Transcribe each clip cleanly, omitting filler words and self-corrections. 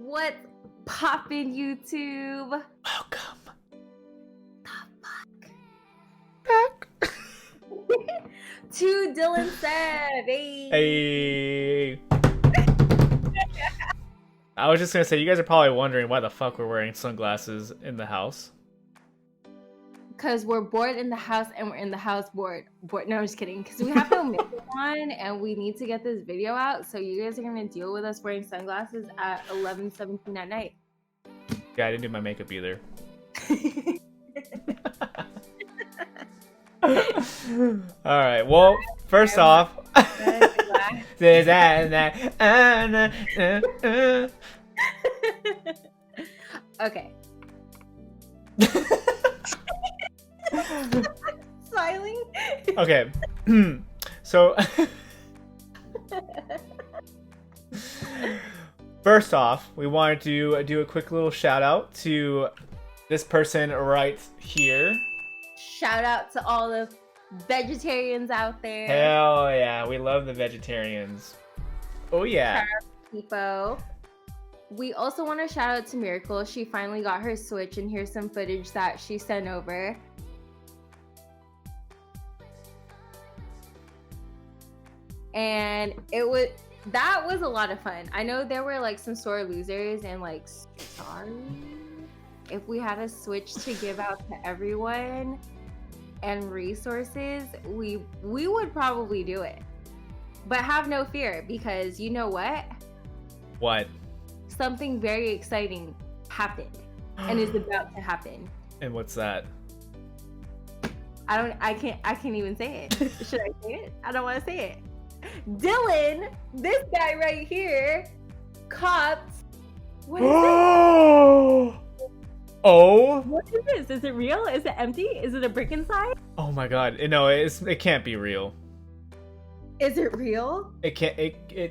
What's poppin', YouTube? Welcome back to Dyl and Seb. Hey. I was just gonna say, you guys are probably wondering why the fuck we're wearing sunglasses in the house. Because we're bored in the house and we're in the house bored. No, I'm just kidding. Because we have no makeup on and we need to get this video out. So you guys are going to deal with us wearing sunglasses at 11:17 at night. Yeah, I didn't do my makeup either. Alright, well, first off... Okay. Smiling. Okay. So first off, we wanted to do a quick little shout out to this person right here. Shout out to all the vegetarians out there. Hell yeah, we love the vegetarians. Oh yeah. People. We also want to shout out to Miracle. She finally got her Switch, and here's some footage that she sent over. And that was a lot of fun. I know there were like some sore losers and like, sorry, if we had a Switch to give out to everyone and resources, we would probably do it. But have no fear, because you know what? What? Something very exciting happened and is about to happen. And what's that? I can't even say it. Should I say it? I don't want to say it. Dylan, this guy right here, copped. What is this? Oh. What is this? Is it real? Is it empty? Is it a brick inside? Oh my god. No, it can't be real. Is it real? It can't.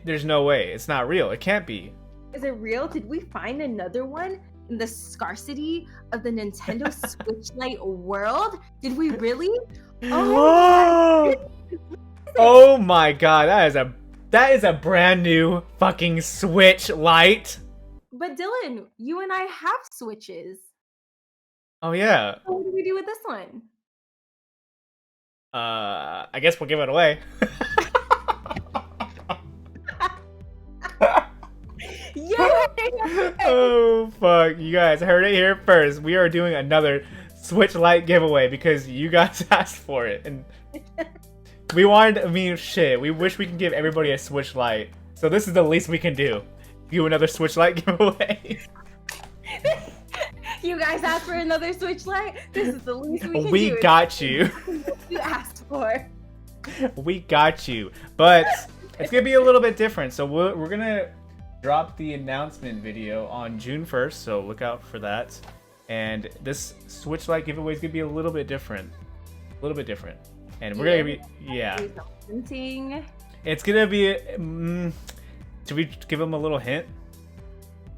There's no way. It's not real. It can't be. Is it real? Did we find another one in the scarcity of the Nintendo Switch Lite world? Did we really? Oh, oh my god, that is a brand new fucking Switch Lite. But Dylan, you and I have Switches. Oh yeah. So what do we do with this one? I guess we'll give it away. Oh fuck, you guys heard it here first. We are doing another Switch Lite giveaway because you guys asked for it, and we wanted, we wish we could give everybody a Switch Lite, so this is the least we can do. Do another Switch Lite giveaway. You guys asked for another Switch Lite? This is the least we can do. We got you. You asked for. We got you, but it's gonna be a little bit different, so we're gonna drop the announcement video on June 1st, so look out for that. And this Switch Lite giveaway is gonna be a little bit different. And we're gonna be, yeah. It's gonna be, should we give them a little hint?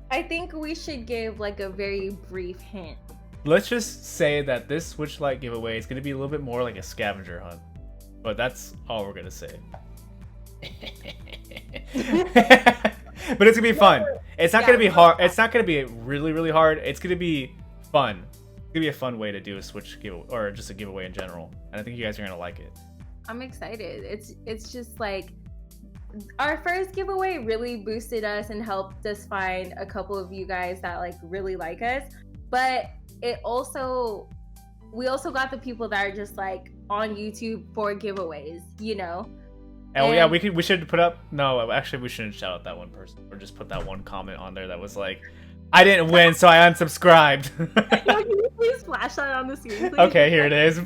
I think we should give like a very brief hint. Let's just say that this Switch Lite giveaway is gonna be a little bit more like a scavenger hunt. But that's all we're gonna say. But it's gonna be fun. It's not gonna be hard. It's not gonna be really, really hard. It's gonna be fun. It's gonna be a fun way to do a Switch giveaway, or just a giveaway in general. And I think you guys are gonna like it. I'm excited. It's just like our first giveaway really boosted us and helped us find a couple of you guys that like really like us. But we also got the people that are just like on YouTube for giveaways, you know. Oh yeah, we should put up. No, actually, we shouldn't shout out that one person, or just put that one comment on there that was like, "I didn't win, so I unsubscribed." Can you please flash that on the screen, please? Okay, here it is.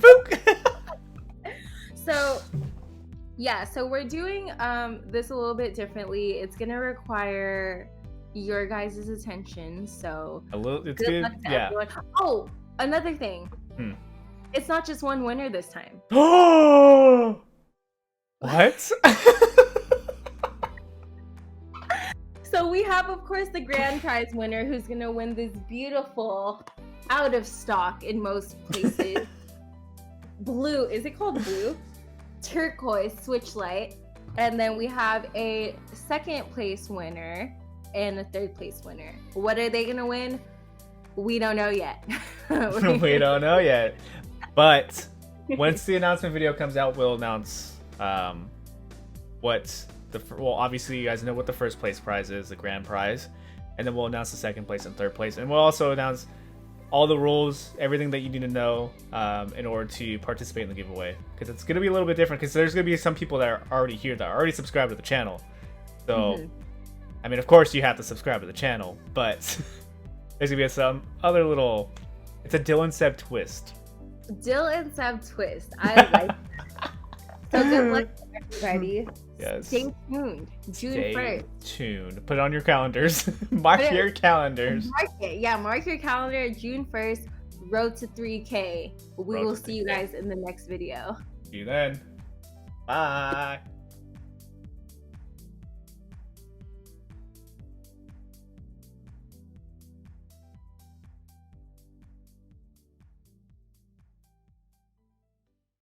So, yeah, so we're doing this a little bit differently. It's gonna require your guys' attention. So it's good. Yeah. Everyone. Oh, another thing. It's not just one winner this time. Oh. What? So we have, of course, the grand prize winner who's gonna win this beautiful, out of stock in most places, blue, is it called blue? Turquoise Switch Lite. And then we have a second place winner and a third place winner. What are they gonna win? We don't know yet. We don't know yet. But once the announcement video comes out, we'll announce well, obviously you guys know what the first place prize is, the grand prize, and then we'll announce the second place and third place, and we'll also announce all the rules, everything that you need to know in order to participate in the giveaway, because it's going to be a little bit different, because there's going to be some people that are already here that are already subscribed to the channel. So I mean, of course you have to subscribe to the channel, but there's going to be some other little, it's a Dyl and Seb twist. Dyl and Seb twist. I like that. So good luck to everybody. Yes. Stay tuned. June 1st. Stay tuned. Put it on your calendars. Mark your calendars. Mark it. Yeah, mark your calendar. June 1st. Road to 3K. We will see you guys in the next video. See you then. Bye.